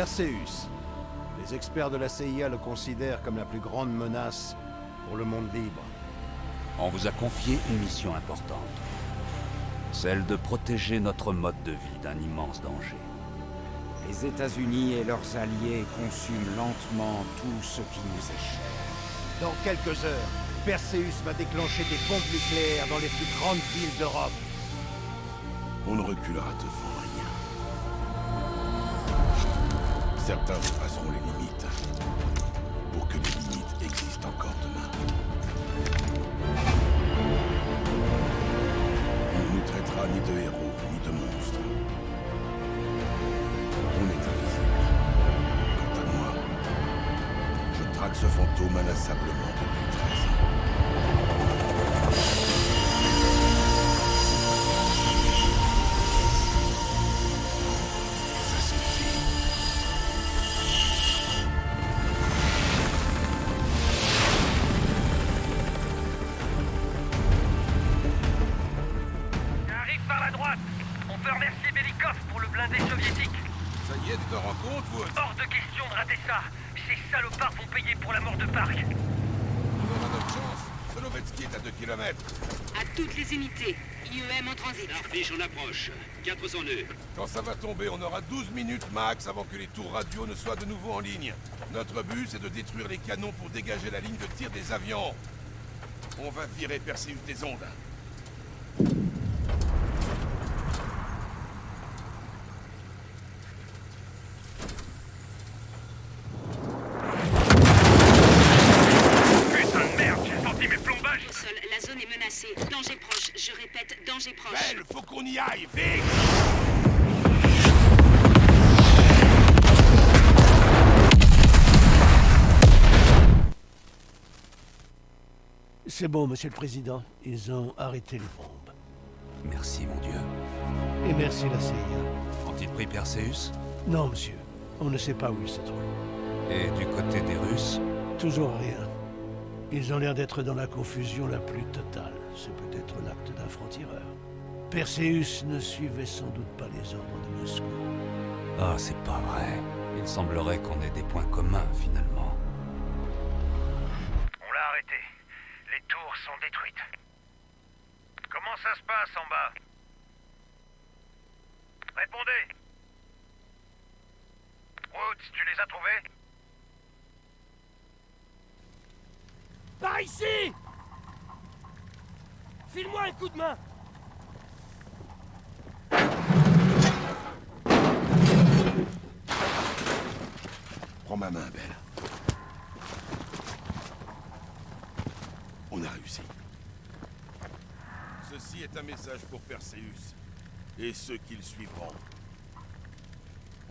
Perseus. Les experts de la CIA le considèrent comme la plus grande menace pour le monde libre. On vous a confié une mission importante. Celle de protéger notre mode de vie d'un immense danger. Les États-Unis et leurs alliés consument lentement tout ce qui nous est cher. Dans quelques heures, Perseus va déclencher des bombes nucléaires dans les plus grandes villes d'Europe. On ne reculera devant rien. Certains dépasseront les limites, pour que les limites existent encore demain. On ne nous traitera ni de héros, ni de monstres. On est invisible. Quant à moi, je traque ce fantôme inlassablement depuis 13 ans. Ça suffit. J'arrive par la droite. On peut remercier Belikov pour le blindé soviétique. Ça y est, tu te rends compte, Wood? Hors de question de rater ça. Ces salopards vont payer pour la mort de Park. On aura notre chance. Solovetsky est à 2 kilomètres. À toutes les unités, IEM en transit. Starfish en approche. 400 nœuds. Quand ça va tomber, on aura 12 minutes max avant que les tours radio ne soient de nouveau en ligne. Notre but, c'est de détruire les canons pour dégager la ligne de tir des avions. On va virer Perseus des ondes. Putain de merde, j'ai senti mes plombages. Au sol, la zone est menacée. Danger proche. Je répète, danger proche. Belle, faut qu'on y aille, vite! C'est bon, monsieur le président. Ils ont arrêté les bombes. Merci, mon Dieu. Et merci la CIA. Ont-ils pris Perseus? Non, monsieur. On ne sait pas où il se trouve. Et du côté des Russes? Toujours rien. Ils ont l'air d'être dans la confusion la plus totale. C'est peut-être l'acte d'un franc-tireur. Perseus ne suivait sans doute pas les ordres de Moscou. Ah, c'est pas vrai. Il semblerait qu'on ait des points communs, finalement. On l'a arrêté. Les tours sont détruites. Comment ça se passe en bas? Répondez. Woods, tu les as trouvés? Par ici! File-moi un coup de main! Prends ma main, Belle. On a réussi. Ceci est un message pour Perseus et ceux qui le suivront.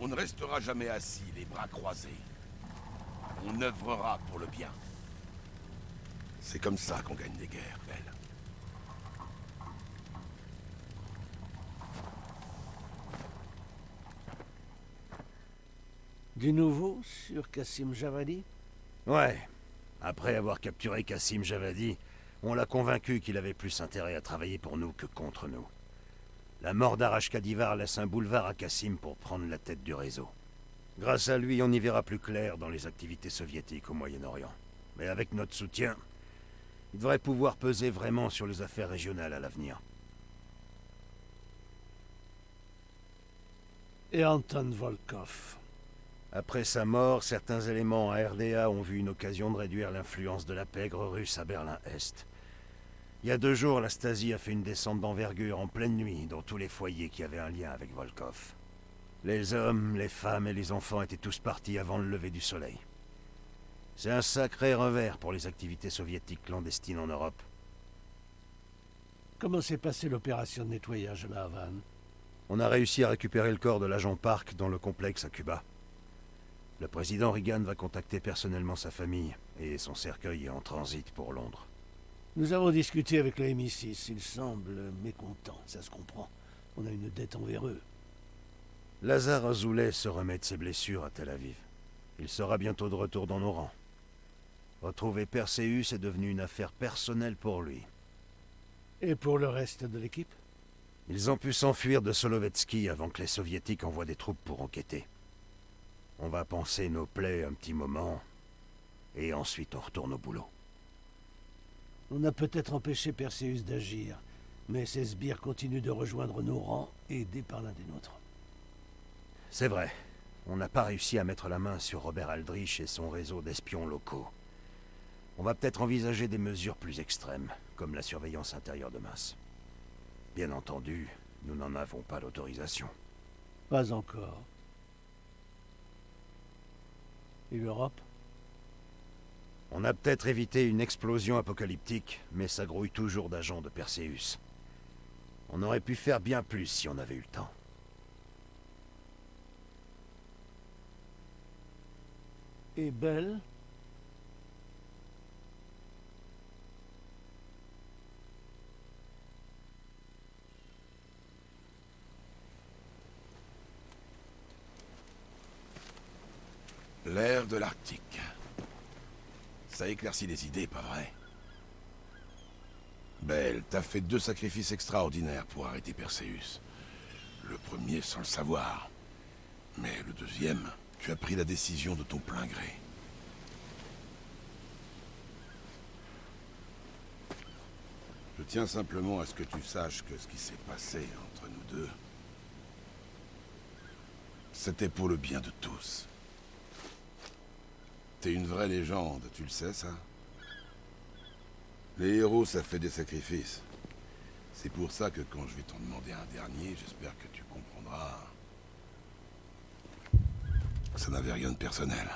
On ne restera jamais assis, les bras croisés. On œuvrera pour le bien. C'est comme ça qu'on gagne des guerres, Belle. Du nouveau sur Kassim Javadi? Ouais. Après avoir capturé Kassim Javadi, on l'a convaincu qu'il avait plus intérêt à travailler pour nous que contre nous. La mort d'Arashkadivar laisse un boulevard à Kassim pour prendre la tête du réseau. Grâce à lui, on y verra plus clair dans les activités soviétiques au Moyen-Orient. Mais avec notre soutien, il devrait pouvoir peser vraiment sur les affaires régionales à l'avenir. Et Anton Volkov? Après sa mort, certains éléments à RDA ont vu une occasion de réduire l'influence de la pègre russe à Berlin-Est. Il y a 2 jours, la Stasi a fait une descente d'envergure en pleine nuit dans tous les foyers qui avaient un lien avec Volkov. Les hommes, les femmes et les enfants étaient tous partis avant le lever du soleil. C'est un sacré revers pour les activités soviétiques clandestines en Europe. Comment s'est passée l'opération de nettoyage à la Havane? On a réussi à récupérer le corps de l'agent Park dans le complexe à Cuba. Le président Reagan va contacter personnellement sa famille, et son cercueil est en transit pour Londres. Nous avons discuté avec le MI6. Ils semblent mécontents, ça se comprend. On a une dette envers eux. Lazare Azoulay se remet de ses blessures à Tel Aviv. Il sera bientôt de retour dans nos rangs. Retrouver Perseus est devenu une affaire personnelle pour lui. Et pour le reste de l'équipe? Ils ont pu s'enfuir de Solovetsky avant que les soviétiques envoient des troupes pour enquêter. On va panser nos plaies un petit moment, et ensuite on retourne au boulot. On a peut-être empêché Perseus d'agir, mais ces sbires continuent de rejoindre nos rangs, aidés par l'un des nôtres. C'est vrai. On n'a pas réussi à mettre la main sur Robert Aldrich et son réseau d'espions locaux. On va peut-être envisager des mesures plus extrêmes, comme la surveillance intérieure de masse. Bien entendu, nous n'en avons pas l'autorisation. Pas encore. Et l'Europe? On a peut-être évité une explosion apocalyptique, mais ça grouille toujours d'agents de Perseus. On aurait pu faire bien plus si on avait eu le temps. Et Belle? L'air de l'Arctique. Ça éclaircit les idées, pas vrai? Belle, t'as fait 2 sacrifices extraordinaires pour arrêter Perseus. Le premier sans le savoir. Mais le deuxième, tu as pris la décision de ton plein gré. Je tiens simplement à ce que tu saches que ce qui s'est passé entre nous deux, c'était pour le bien de tous. T'es une vraie légende, tu le sais, ça? Les héros, ça fait des sacrifices. C'est pour ça que quand je vais t'en demander un dernier, j'espère que tu comprendras. Ça n'avait rien de personnel.